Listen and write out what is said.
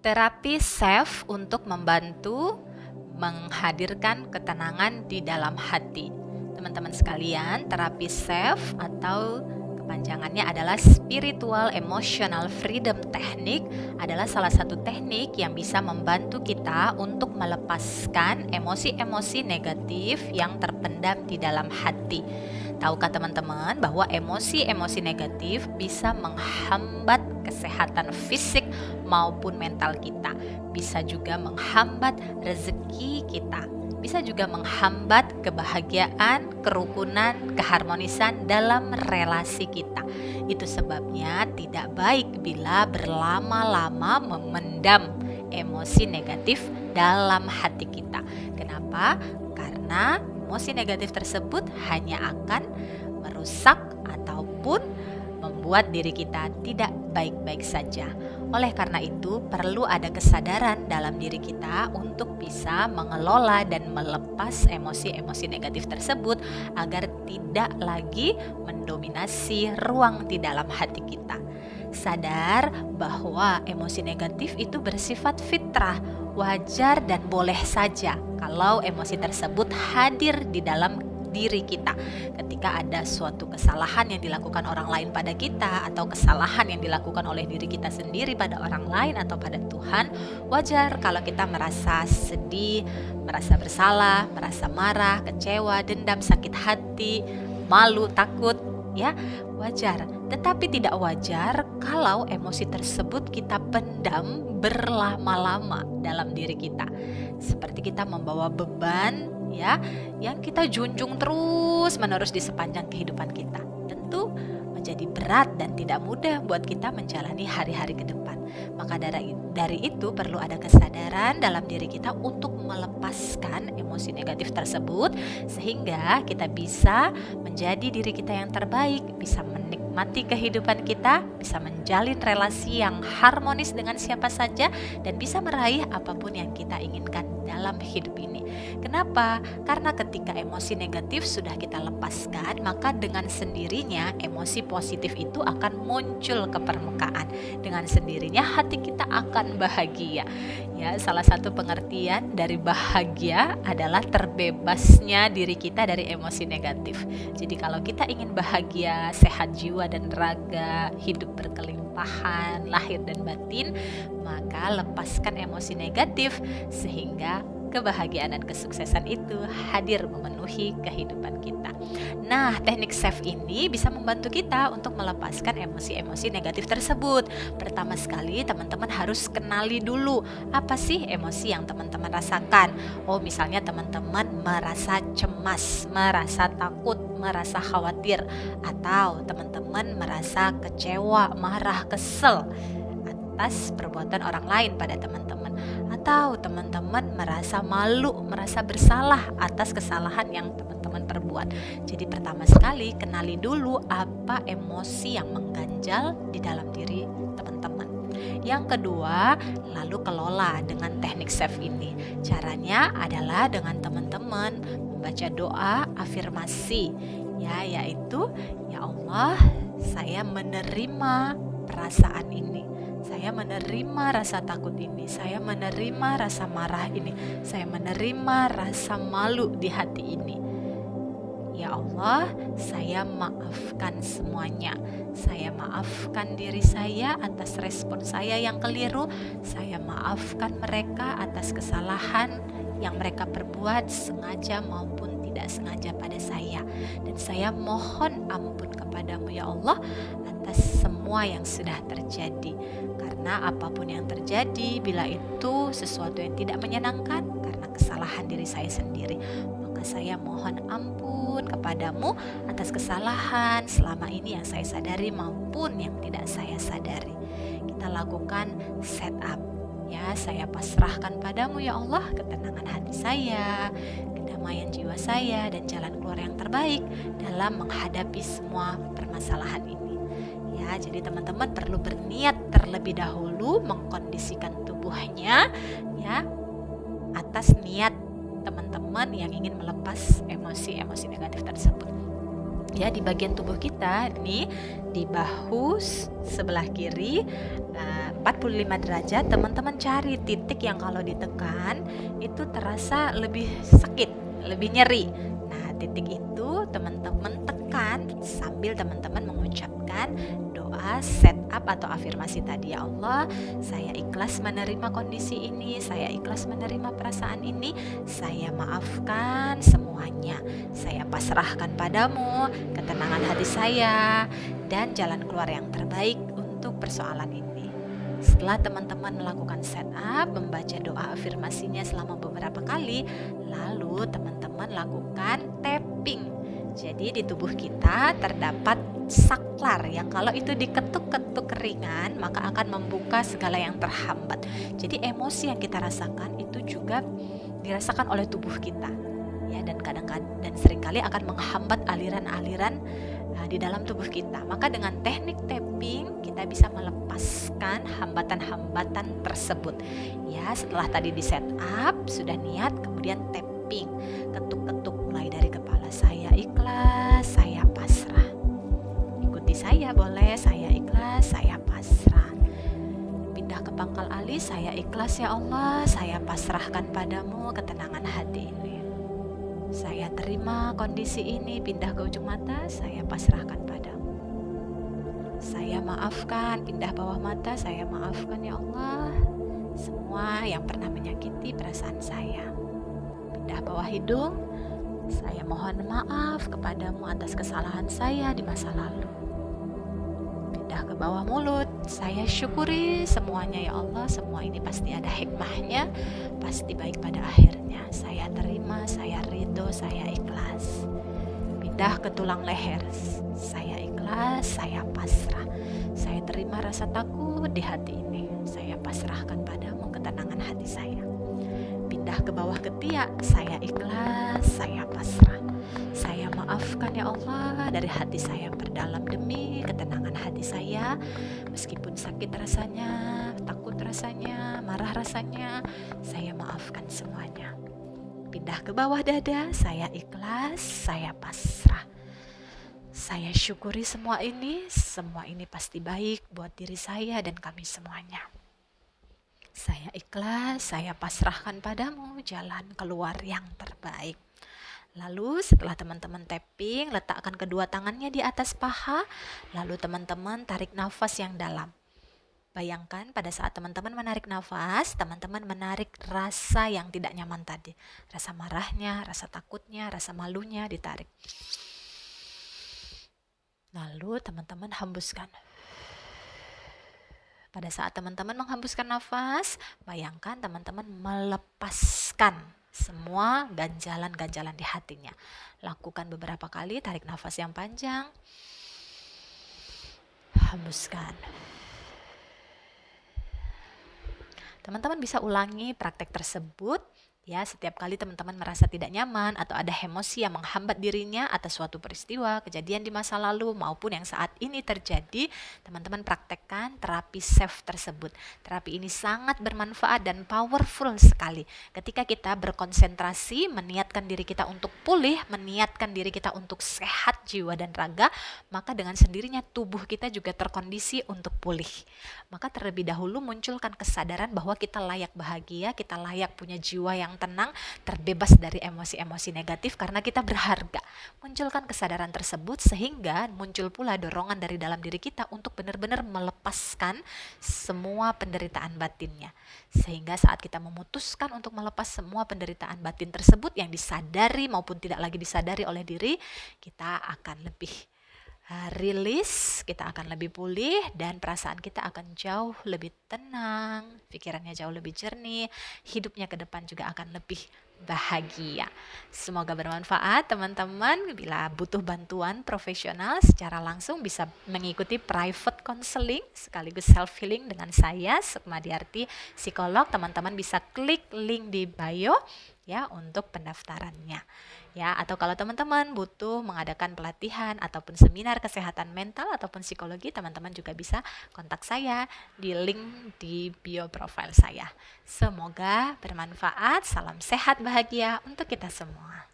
Terapi SAFE untuk membantu menghadirkan ketenangan di dalam hati. Teman-teman sekalian, terapi SAFE atau kepanjangannya adalah Spiritual Emotional Freedom Technique adalah salah satu teknik yang bisa membantu kita untuk melepaskan emosi-emosi negatif yang terpendam di dalam hati. Tahukah teman-teman bahwa emosi-emosi negatif bisa menghambat kesehatan fisik maupun mental kita, bisa juga menghambat rezeki kita, bisa juga menghambat kebahagiaan, kerukunan, keharmonisan dalam relasi kita. Itu sebabnya tidak baik bila berlama-lama memendam emosi negatif dalam hati kita. Kenapa? Karena emosi negatif tersebut hanya akan merusak ataupun membuat diri kita tidak baik-baik saja. Oleh karena itu, perlu ada kesadaran dalam diri kita untuk bisa mengelola dan melepas emosi-emosi negatif tersebut agar tidak lagi mendominasi ruang di dalam hati kita. Sadar bahwa emosi negatif itu bersifat fitrah, wajar dan boleh saja kalau emosi tersebut hadir di dalam diri kita. Ketika ada suatu kesalahan yang dilakukan orang lain pada kita atau kesalahan yang dilakukan oleh diri kita sendiri pada orang lain atau pada Tuhan, wajar kalau kita merasa sedih, merasa bersalah, merasa marah, kecewa, dendam, sakit hati, malu, takut, ya, wajar. Tetapi tidak wajar kalau emosi tersebut kita pendam berlama-lama dalam diri kita. Seperti kita membawa beban, ya, yang kita junjung terus menerus di sepanjang kehidupan kita. Tentu menjadi berat dan tidak mudah buat kita menjalani hari-hari ke depan. Maka dari itu perlu ada kesadaran dalam diri kita untuk melepaskan emosi negatif tersebut sehingga kita bisa menjadi diri kita yang terbaik, bisa menikmati kehidupan kita, bisa menjalin relasi yang harmonis dengan siapa saja dan bisa meraih apapun yang kita inginkan dalam hidup ini. Kenapa? Karena ketika emosi negatif sudah kita lepaskan, maka dengan sendirinya emosi positif itu akan muncul ke permukaan. Dengan sendirinya hati kita akan bahagia. Ya, salah satu pengertian dari bahagia adalah terbebasnya diri kita dari emosi negatif. Jadi kalau kita ingin bahagia, sehat jiwa dan raga, hidup berkelimpahan, lahir dan batin, maka lepaskan emosi negatif sehingga kebahagiaan dan kesuksesan itu hadir memenuhi kehidupan kita. Nah, teknik SAFE ini bisa membantu kita untuk melepaskan emosi-emosi negatif tersebut. Pertama sekali, teman-teman harus kenali dulu apa sih emosi yang teman-teman rasakan. Oh, misalnya teman-teman merasa cemas, merasa takut, merasa khawatir, atau teman-teman merasa kecewa, marah, kesel atas perbuatan orang lain pada teman-teman, atau teman-teman merasa malu, merasa bersalah atas kesalahan yang teman-teman perbuat. Jadi pertama sekali kenali dulu apa emosi yang mengganjal di dalam diri teman-teman. Yang kedua, lalu kelola dengan teknik SAFE ini. Caranya adalah dengan teman-teman membaca doa afirmasi, ya, yaitu ya Allah, saya menerima perasaan ini. Saya menerima rasa takut ini, saya menerima rasa marah ini, saya menerima rasa malu di hati ini. Ya Allah, saya maafkan semuanya. Saya maafkan diri saya atas respon saya yang keliru. Saya maafkan mereka atas kesalahan yang mereka perbuat sengaja maupun tidak sengaja pada saya. Dan saya mohon ampun kepadamu ya Allah atas semua yang sudah terjadi. Karena apapun yang terjadi, bila itu sesuatu yang tidak menyenangkan karena kesalahan diri saya sendiri, maka saya mohon ampun kepadamu atas kesalahan selama ini yang saya sadari maupun yang tidak saya sadari. Kita lakukan setup, ya, saya pasrahkan padamu ya Allah ketenangan hati saya, kedamaian jiwa saya, dan jalan keluar yang terbaik dalam menghadapi semua permasalahan ini. Ya, jadi teman-teman perlu berniat terlebih dahulu mengkondisikan tubuhnya, ya, atas niat teman-teman yang ingin melepas emosi-emosi negatif tersebut. Ya, di bagian tubuh kita ini, di bahu sebelah kiri 45 derajat. Teman-teman cari titik yang kalau ditekan itu terasa lebih sakit, lebih nyeri. Nah, titik itu teman-teman tekan sambil teman-teman mengucapkan doa setup atau afirmasi tadi. Ya Allah, saya ikhlas menerima kondisi ini, saya ikhlas menerima perasaan ini, saya maafkan semuanya, saya pasrahkan padamu ketenangan hati saya dan jalan keluar yang terbaik untuk persoalan ini. Setelah teman-teman melakukan setup, membaca doa afirmasinya selama beberapa kali, lalu teman-teman lakukan tapping. Jadi di tubuh kita terdapat saklar yang kalau itu diketuk-ketuk ringan maka akan membuka segala yang terhambat. Jadi emosi yang kita rasakan itu juga dirasakan oleh tubuh kita. Ya, dan kadang-kadang dan seringkali akan menghambat aliran-aliran di dalam tubuh kita. Maka dengan teknik tapping kita bisa melepaskan hambatan-hambatan tersebut. Ya, setelah tadi di setup, sudah niat, kemudian tapping, ketuk-ketuk mulai dari kepala. Saya ikhlas, saya pasrah. Ikuti saya boleh, saya ikhlas, saya pasrah. Pindah ke pangkal alis, saya ikhlas ya Allah, saya pasrahkan padamu ketenangan hati ini. Saya terima kondisi ini. Pindah ke ujung mata, saya pasrahkan padamu. Saya maafkan, pindah bawah mata, saya maafkan ya Allah semua yang pernah menyakiti perasaan saya. Pindah bawah hidung, saya mohon maaf kepadamu atas kesalahan saya di masa lalu. Pindah ke bawah mulut, saya syukuri semuanya ya Allah, semua ini pasti ada hikmahnya, pasti baik pada akhirnya. Saya terima, saya ridho, saya ikhlas. Pindah ke tulang leher, saya ikhlas, saya pasrah. Saya terima rasa takut di hati ini, saya pasrahkan padamu ketenangan hati saya. Pindah ke bawah ketiak, saya ikhlas, saya pasrah. Saya maafkan ya Allah dari hati saya berdalam demi ketenangan hati saya. Meskipun sakit rasanya, takut rasanya, marah rasanya, saya maafkan semuanya. Pindah ke bawah dada, saya ikhlas, saya pasrah. Saya syukuri semua ini pasti baik buat diri saya dan kami semuanya. Saya ikhlas, saya pasrahkan padamu jalan keluar yang terbaik. Lalu setelah teman-teman tapping, letakkan kedua tangannya di atas paha, lalu teman-teman tarik nafas yang dalam. Bayangkan pada saat teman-teman menarik nafas, teman-teman menarik rasa yang tidak nyaman tadi. Rasa marahnya, rasa takutnya, rasa malunya ditarik. Lalu teman-teman hembuskan. Pada saat teman-teman menghembuskan nafas, bayangkan teman-teman melepaskan semua ganjalan-ganjalan di hatinya. Lakukan beberapa kali, tarik nafas yang panjang. Hembuskan. Teman-teman bisa ulangi praktek tersebut ya setiap kali teman-teman merasa tidak nyaman atau ada emosi yang menghambat dirinya atas suatu peristiwa, kejadian di masa lalu maupun yang saat ini terjadi. Teman-teman praktekkan terapi SAFE tersebut. Terapi ini sangat bermanfaat dan powerful sekali. Ketika kita berkonsentrasi, meniatkan diri kita untuk pulih, meniatkan diri kita untuk sehat jiwa dan raga, maka dengan sendirinya tubuh kita juga terkondisi untuk pulih. Maka terlebih dahulu munculkan kesadaran bahwa kita layak bahagia, kita layak punya jiwa yang tenang, terbebas dari emosi-emosi negatif karena kita berharga. Munculkan kesadaran tersebut sehingga muncul pula dorongan dari dalam diri kita untuk benar-benar melepaskan semua penderitaan batinnya. Sehingga saat kita memutuskan untuk melepas semua penderitaan batin tersebut yang disadari maupun tidak lagi disadari oleh diri, kita akan lebih rilis, kita akan lebih pulih dan perasaan kita akan jauh lebih tenang, pikirannya jauh lebih jernih, hidupnya ke depan juga akan lebih bahagia. Semoga bermanfaat teman-teman. Bila butuh bantuan profesional secara langsung bisa mengikuti private counseling sekaligus self healing dengan saya Sukmadiarti psikolog. Teman-teman bisa klik link di bio ya untuk pendaftarannya. Ya, atau kalau teman-teman butuh mengadakan pelatihan ataupun seminar kesehatan mental ataupun psikologi, teman-teman juga bisa kontak saya di link di bio profile saya. Semoga bermanfaat. Salam sehat bahagia untuk kita semua.